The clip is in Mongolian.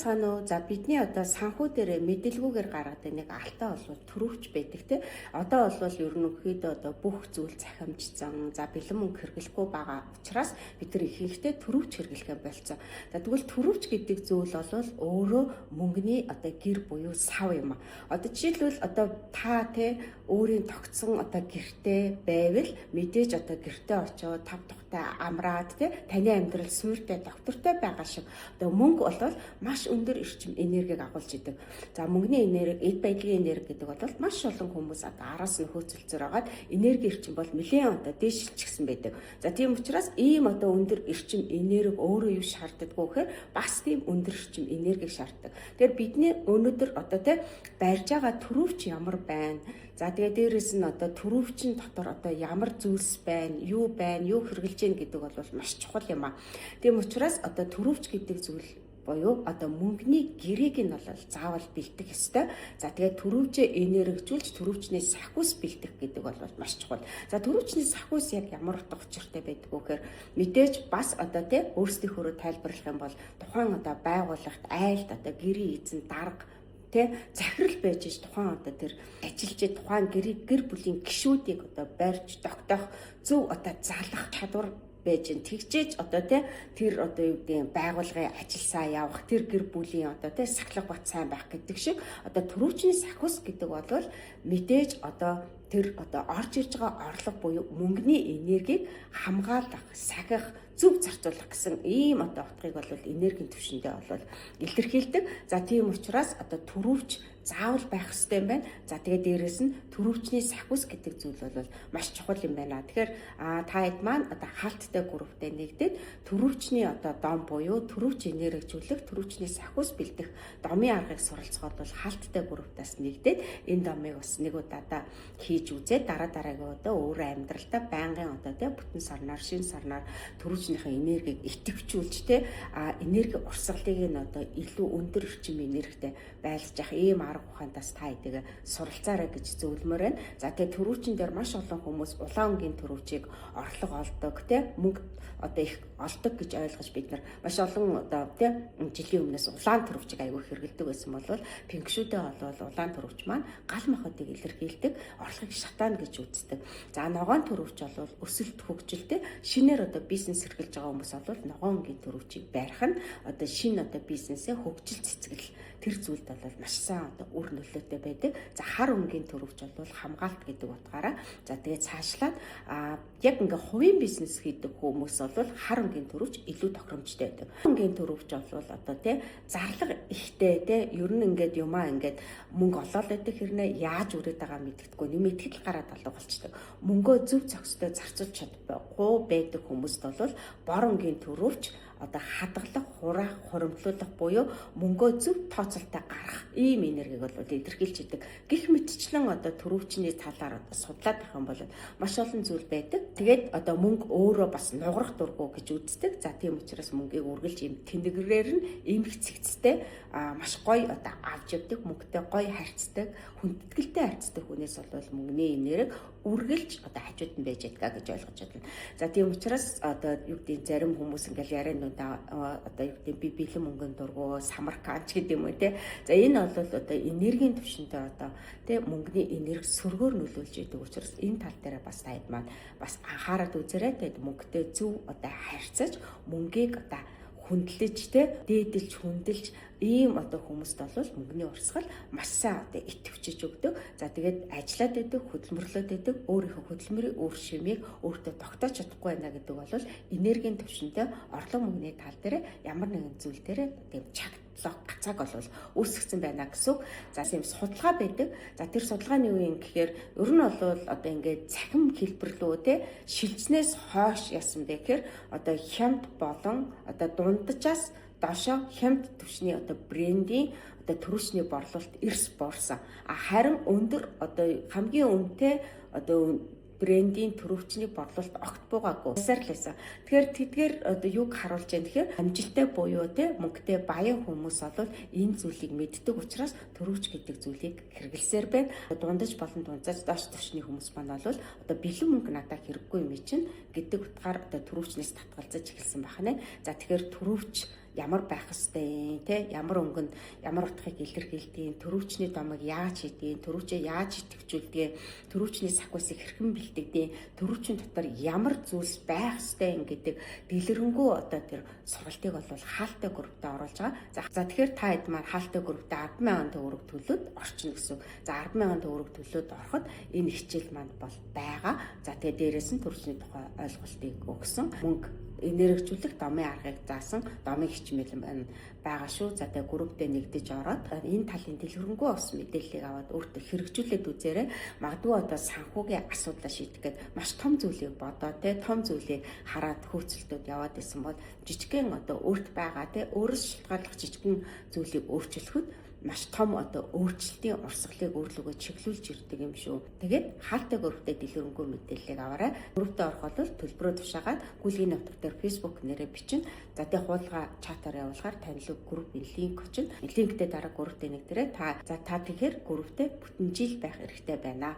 цаана за бидний одоо санхүү дээр мэдээлгүйгээр гаргадаг нэг алтаа бол төрөвч байдаг те. Одоо бол ерөнхийдөө одоо бүх зүйл захимжсан. За бэлэн мөнгө хэрэглэхгүй байгаа учраас бид нар ихэнхдээ төрөвч хэрэглэхэ болцсон. За тэгвэл төрөвч гэдэг зүйл бол өөрөө мөнгөний одоо гэр буюу сав юм а. Одоо жишээлбэл одоо та те өөрийн тогтсон одоо гэртээ байвал мэдээж одоо гэртээ очоод тав тухтай амраад те таны амьдрал суурьтай доктортой байгаа шиг одоо мөнгө бол маш өндөр эрчим энергийг агуулж идэг. За мөнгөний энерги, эд байдлын энерги гэдэг бол маш олон хүмүүс одоо араас нь хөөцөлцөөр агаад энерги эрчим бол нэлээд одоо дээшилчихсэн байдаг. За тийм учраас ийм одоо өндөр эрчим энерги өөрөө юу шаарддаг вэ гэхээр бас тийм өндөр эрчим энергийг шаарддаг. Тэгэхээр бидний өнөөдөр одоо те барьж байгаа төрөвч ямар байна? За тэгээ дээрэс нь одоо төрөвчин дотор одоо ямар зүйлс байна, юу хэрэгжилж гин гэдэг бол маш чухал юм а. Тийм учраас одоо төрөвч гэдэг зүйл боёо одоо мөнгөний гэрээг нь бол заавал бэлдэх ёстой. За тэгээ төрөвчөө энергижүүлж төрөвчний сахиус бэлдэх гэдэг бол маш чухал. За төрөвчний сахиус яг ямар утга учиртай байдаг вэ гэхээр мэдээж бас одоо тий өөрсдийнхөө тайлбарлах юм бол тухайн одоо байгууллагт айлд одоо гэрээ эзэн дарга тэ захирал байж тухайн одоо тэр ажилчид тухайн гэр бүлийн гишүүдийг одоо барьж тогтоох зөв одоо залах чадвар байж тэгжээж одоо тэр одоо юу гэдэг байгууллагын ажил сайн явах тэр гэр бүлийн одоо сахилга бат сайн байх гэдэг шиг одоо төрөвчний сахиус гэдэг бол мэдээж одоо тэр одоо орж ирж байгаа орлого буюу мөнгөний энергийг хамгаалах, сахих, зөв зарцуулах гэсэн ийм одоо утгыг бол энергийн түвшиндээ бол илэрхийлдэг. За тийм учраас одоо төрөвч заавал байх хэрэгтэй юм байна. За тэгээд дээрэс нь төрөвчний сахиус гэдэг зүйл бол маш чухал юм байна. Тэгэхээр та хэд маань одоо хаалттай групптэй нэгдээд төрөвчний одоо дом буюу төрөвч энергижүүлэх, төрөвчний сахиус бэлдэх домын аргыг суралцахад бол хаалттай групптаас нэгдээд энэ домыг бас нэг удаадаа хийж үзээд дараагийн удаа өөрөө амьдралдаа байнгын одоо бүтэн сарнаар, шин сарнаар төрөвчнийхээ энергийг идэвхжүүлж энерги урсгалыг нь одоо илүү өндөр эрчим энергитэй байлгаж явах ийм арга ухаантаас та эдгээ суралцаарай гэж зөвлөмөр байна. За тэгээ төрөвчин дээр маш олон хүмүүс улаан өнгийн төрөвчийг орлого олдог мөнгө одоо их олдог гэж ойлгож бид нар маш олон одоо жилийн өмнөөс улаан төрөвчийг аягүй хэрэгэлдэг байсан бол пингшүүдээ бол улаан төрөвч маань гал махуудыг илэрхийлдэг орлогыг шатаана гэж үздэг. За ногоон төрөвч бол өсөлт хөгжилтэй шинээр одоо бизнес эрхэлж байгаа хүмүүс бол ногоон өнгийн төрөвчийг барих нь одоо шинэ одоо бизнесээ хөгжил цэцгэл тэр зүйлд бол маш сайн одоо үр нөлөөтэй байдаг. За хар өнгийн төрөвч бол хамгаалт гэдэг утгаараа за тэгээ цаашлаад яг ингээ хувийн бизнес хийдэг хүмүүс бол хар өнгийн төрөвч илүү тохиромжтой байдаг. Өнгийн төрөвч бол одоо зарлага ихтэй ер нь ингээд юмаа ингээд мөнгө олоод байдаг хэрнээ яаж үрээд байгаа мэддэггүй юм итгэл гараад алга болчдөг. Мөнгөө зөв зохистой зарцуулж чадахгүй байдаг хүмүүст бол бор өнгийн төрөвч одоо хадгалах, хураах, хуримтлуулах буюу мөнгөө зөв тооцоолтой гаргах ийм энергийг бол илэрхийлж идэг. Гэх мэтчлэн одоо төрөвчний талаар судлаад байх юм бол маш олон зүйл байдаг. Тэгээд одоо мөнгө өөрөө бас нугарах дурггүй гэж үздэг. За тийм учраас мөнгийг үргэлж ийм тэнэгрээр нь иймэрх цэгцтэй маш гоё одоо авч явдаг, мөнгөтэй гоё харьцдаг, хүндэтгэлтэй харьцдаг хүнээс бол мөнгөний энерги үргэлж одоо хажууд нь байж байгаа гэж ойлгож байна. За тийм учраас одоо юу гэдэг зарим хүмүүс ингээл яриан одоо юу гэдэг би бэлэн мөнгөнд дургу самарканч гэдэг юм уу За энэ бол одоо энергийн түвшинтэй одоо мөнгөний энерги сөргөөр нөлөөлж идэг учраас энэ тал дээр бас таад маань бас анхаарал үзээрэй. Тэгээд мөнгөтэй зөв одоо харьцаж мөнгийг одоо хүндлэж дээдэлж хүндэлж ийм одоо хүмүүст бол мөнгөний урсгал маш сайн одоо идэвхжиж өгдөг. За тэгээд ажиллаад байдаг, хөдөлмөрлөд байдаг, өөрийнхөө хөдөлмөрийн үр шимийг өөртөө тогтоож чадахгүй байна гэдэг бол энергийн түвшинтэй орлого мөнгөний тал дээр ямар нэгэн зүйл дээр тийм гацааг бол үүсгэсэн байна гэсэн. За тийм судалгаа байдаг. За тэр судалгааны үеийн гэхээр ер нь бол одоо ингээд цахим хэлбэрлүү шилжснээс хойш яасан бэ гэхээр одоо хямд болон одоо дунджаас доошо хямд түвшний одоо брендийн одоо төрөчний борлуулалт эрс буурсан. Харин өндөр одоо хамгийн өнтэй одоо брендийн төрөвчний борлуулалт огт буугаагүй. Сарлээсэн. Тэгэхээр тэдгээр одоо юг харуулж байна гэхээр амжилттай буюу мөнгөтэй баян хүмүүс бол энэ зүйлийг мэддэг учраас төрөвч гэдэг зүйлийг хэрэглэсээр байна. Дундаж болон дунджаас доош төвчний хүмүүс маань бол одоо бэлэн мөнгө надад хэрэггүй юм чинь гэдэг утгаар одоо төрөвчнээс татгалзаж эхэлсэн байна. За тэгэхээр төрөвч ямар байх ёстой те, ямар өнгөнд ямар утгыг илэрхийлдэг, төрөвчний домыг яаж хийдэг, төрөвчөө яаж идэвхжүүлдэг, төрөвчний сахвсыг хэрхэн бэлтгэдэг, төрөвчийн дотор ямар зүйлс байх ёстой гэдэг дэлгэрэнгүй одоо тэр сургалтыг бол хаалтай группт оруулж байгаа. За тэгэхээр та хэд маань хаалтай группт 10,000 төгрөг төлөөд орчин гэсэн. За 10,000 төгрөг төлөөд ороход энэ хичээл маань бол байгаа. За тэгээ дээрээс нь төрөвчний тухай ойлголтыг өгсөн. Мөнгө энергижүүлэх домын аргыг заасан домын хичмэл байгаа шүү. За тэгээ групптэй нэгдэж ороод энэ талын дэлгэрэнгүй ус мэдээллийг аваад өөртөө хэрэгжүүлээд үзээрэй. Магадгүй одоо санхүүгийн асуудлаа шийдэх гээд маш том зүйлийг бодоо те, том зүйлийг хараад хөөцөлтөд яваад исэн бол жижигхэн одоо өөрт байгаа те, өөрөөс шалтгааллах жижигхэн зүйлийг өөрчлөхөд маш том одоо өөрчлөлтийн урсгалыг өөрлөгөө чиглүүлж ирдэг юм шүү. Тэгээд хаалтай групптэй дэлгэрэнгүй мэдээллийг аваарай. Групптэй орох бол төлбөрөө тушаагаад гүйлгийн навтар дээр Facebook нэрээ бичнэ. За тэг хуулга чатаар явуулахаар танилуг группийн линк очино. Линктэй дараа групптэй нэгдэрээ та тэгэхээр групптэй бүтэн жил байх хэрэгтэй байна.